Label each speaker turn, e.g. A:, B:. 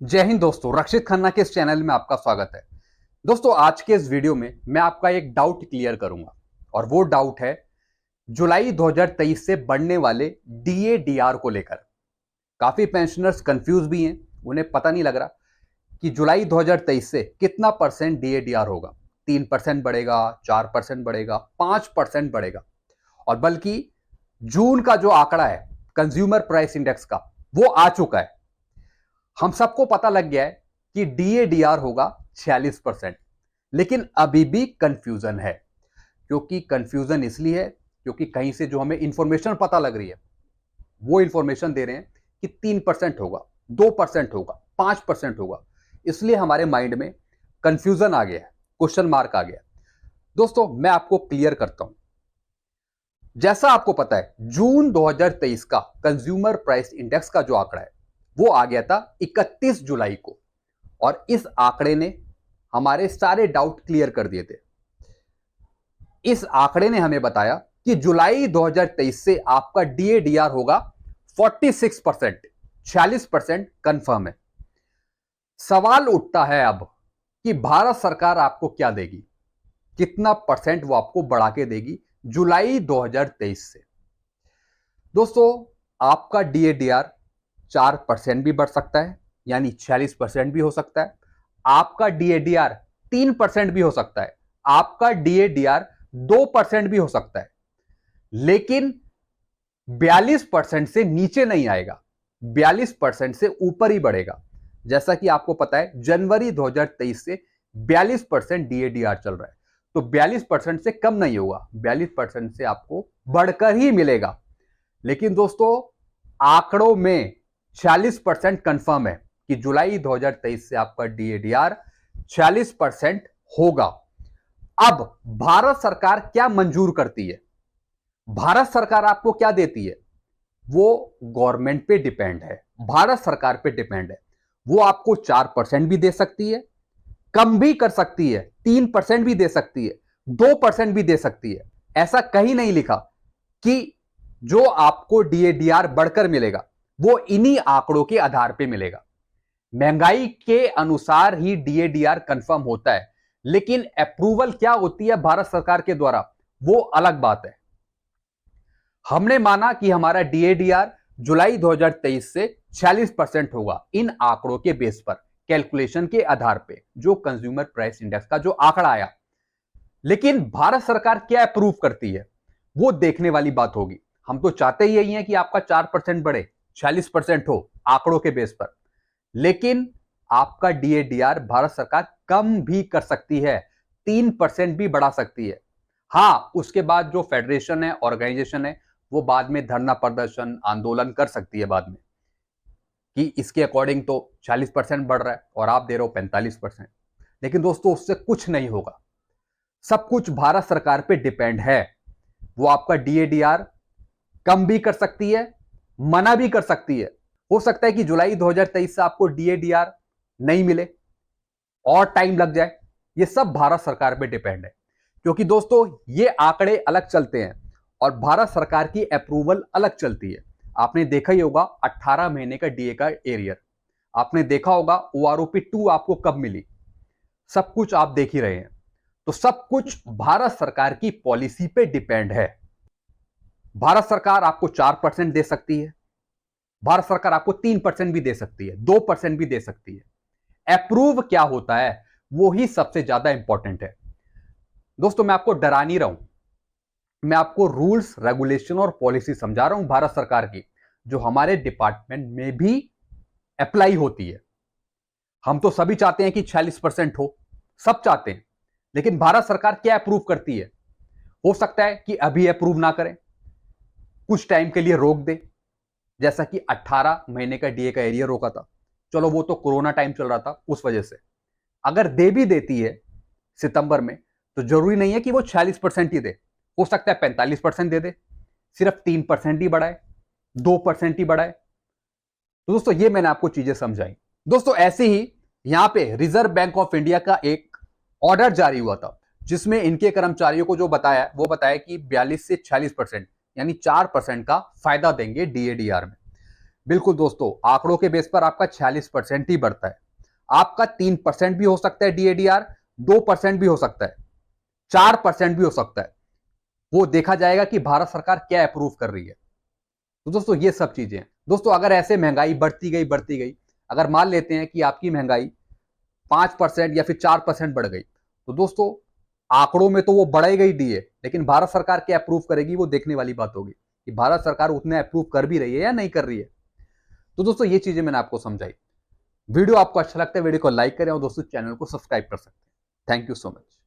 A: जय हिंद दोस्तों, रक्षित खन्ना के इस चैनल में आपका स्वागत है। दोस्तों, आज के इस वीडियो में मैं आपका एक डाउट क्लियर करूंगा और वो डाउट है जुलाई 2023 से बढ़ने वाले डीए डीआर को लेकर। काफी पेंशनर्स कंफ्यूज भी हैं, उन्हें पता नहीं लग रहा कि जुलाई 2023 से कितना परसेंट डीए डीआर होगा। 3% बढ़ेगा, 4% बढ़ेगा, 5% बढ़ेगा, और बल्कि जून का जो आंकड़ा है कंज्यूमर प्राइस इंडेक्स का, वो आ चुका है। हम सबको पता लग गया है कि डीएडीआर होगा 46%, लेकिन अभी भी कंफ्यूजन है। क्योंकि कंफ्यूजन इसलिए है क्योंकि कहीं से जो हमें इंफॉर्मेशन पता लग रही है वो इंफॉर्मेशन दे रहे हैं कि 3% होगा, 2% होगा, 5% होगा। इसलिए हमारे माइंड में कंफ्यूजन आ गया है, क्वेश्चन मार्क आ गया। दोस्तों, मैं आपको क्लियर करता हूं। जैसा आपको पता है, जून 2023 का कंज्यूमर प्राइस इंडेक्स का जो आंकड़ा है वो आ गया था 31 जुलाई को, और इस आंकड़े ने हमारे सारे डाउट क्लियर कर दिए थे। इस आंकड़े ने हमें बताया कि जुलाई 2023 से आपका डीएडीआर होगा 46%, 46% कंफर्म है। सवाल उठता है अब कि भारत सरकार आपको क्या देगी, कितना परसेंट वो आपको बढ़ा के देगी जुलाई 2023 से। दोस्तों, आपका डीएडीआर 4% भी बढ़ सकता है, यानी 46% भी हो सकता है। आपका डीएडीआर 3% भी हो सकता है, आपका डीएडीआर 2% भी हो सकता है, लेकिन 42% से नीचे नहीं आएगा, 42% से ऊपर ही बढ़ेगा। जैसा कि आपको पता है, जनवरी 2023 से 42% डीएडीआर चल रहा है, तो 42% से कम नहीं होगा, 42% से आपको बढ़कर ही मिलेगा। लेकिन दोस्तों, आंकड़ों में 46% कंफर्म है कि जुलाई 2023 से आपका डीएडीआर 46% होगा। अब भारत सरकार क्या मंजूर करती है, भारत सरकार आपको क्या देती है, वो गवर्नमेंट पे डिपेंड है, भारत सरकार पे डिपेंड है। वो आपको 4% भी दे सकती है, कम भी कर सकती है, 3% भी दे सकती है, 2% भी दे सकती है। ऐसा कहीं नहीं लिखा कि जो आपको डीएडीआर बढ़कर मिलेगा वो इन्हीं आंकड़ों के आधार पे मिलेगा। महंगाई के अनुसार ही डीएडीआर कंफर्म होता है, लेकिन अप्रूवल क्या होती है भारत सरकार के द्वारा, वो अलग बात है। हमने माना कि हमारा डीएडीआर जुलाई 2023 से 46% होगा इन आंकड़ों के बेस पर, कैलकुलेशन के आधार पे, जो कंज्यूमर प्राइस इंडेक्स का जो आंकड़ा आया। लेकिन भारत सरकार क्या अप्रूव करती है वो देखने वाली बात होगी। हम तो चाहते ही यही है कि आपका 4% बढ़े, 46% हो आंकड़ों के बेस पर, लेकिन आपका डीएडीआर भारत सरकार कम भी कर सकती है, 3% भी बढ़ा सकती है। हां, उसके बाद जो फेडरेशन है, ऑर्गेनाइजेशन है, वो बाद में धरना प्रदर्शन आंदोलन कर सकती है बाद में कि इसके अकॉर्डिंग तो 40% बढ़ रहा है और आप दे रहे हो 45%। लेकिन दोस्तों, उससे कुछ नहीं होगा, सब कुछ भारत सरकार पे डिपेंड है। वो आपका डीएडीआर कम भी कर सकती है, मना भी कर सकती है। हो सकता है कि जुलाई 2023 से आपको डीएडीआर नहीं मिले और टाइम लग जाए। ये सब भारत सरकार पे डिपेंड है, क्योंकि दोस्तों ये आंकड़े अलग चलते हैं और भारत सरकार की अप्रूवल अलग चलती है। आपने देखा ही होगा 18 महीने का डीए का एरियर, आपने देखा होगा ओआरओपी 2 आपको कब मिली, सब कुछ आप देख ही रहे हैं। तो सब कुछ भारत सरकार की पॉलिसी पे डिपेंड है। भारत सरकार आपको 4% दे सकती है, भारत सरकार आपको 3% भी दे सकती है, 2% भी दे सकती है। अप्रूव क्या होता है वो ही सबसे ज्यादा इंपॉर्टेंट है। दोस्तों, मैं आपको डरा नहीं रहा हूं, मैं आपको रूल्स, रेगुलेशन और पॉलिसी समझा रहा हूं भारत सरकार की, जो हमारे डिपार्टमेंट में भी अप्लाई होती है। हम तो सभी चाहते हैं कि 46% हो, सब चाहते हैं, लेकिन भारत सरकार क्या अप्रूव करती है। हो सकता है कि अभी अप्रूव ना करें, कुछ टाइम के लिए रोक दे, जैसा कि 18 महीने का डीए का एरियर रोका था। चलो, वो तो कोरोना टाइम चल रहा था, उस वजह से। अगर दे भी देती है सितंबर में, तो जरूरी नहीं है कि वो 46% ही दे, हो सकता है 45% दे दे, सिर्फ 3% ही बढ़ाए, 2% ही बढ़ाए। तो दोस्तों, ये मैंने आपको चीजें समझाई। दोस्तों, ऐसे ही यहां पे रिजर्व बैंक ऑफ इंडिया का एक ऑर्डर जारी हुआ था, जिसमें इनके कर्मचारियों को जो बताया, वो बताया कि 42 से 46%, यानी 4% का फायदा देंगे डीएडीआर में। बिल्कुल दोस्तों, आंकड़ों के बेस पर आपका 46% ही बढ़ता है। आपका 3% भी हो सकता है डीएडीआर, 2% भी हो सकता है, 4% भी हो सकता है। वो देखा जाएगा कि भारत सरकार क्या अप्रूव कर रही है। तो दोस्तों ये सब चीजें हैं। दोस्तों अगर ऐसे महंगाई बढ़ती गई, अगर मान लेते हैं कि आपकी महंगाई 5% या फिर 4% बढ़ गई, तो दोस्तों आंकड़ों में तो वो बढ़ेगा ही डीए, लेकिन भारत सरकार क्या अप्रूव करेगी वो देखने वाली बात होगी कि भारत सरकार उतने अप्रूव कर भी रही है या नहीं कर रही है। तो दोस्तों ये चीजें मैंने आपको समझाई। वीडियो आपको अच्छा लगता है, वीडियो को लाइक करें और दोस्तों चैनल को सब्सक्राइब कर सकते हैं। Thank you so much.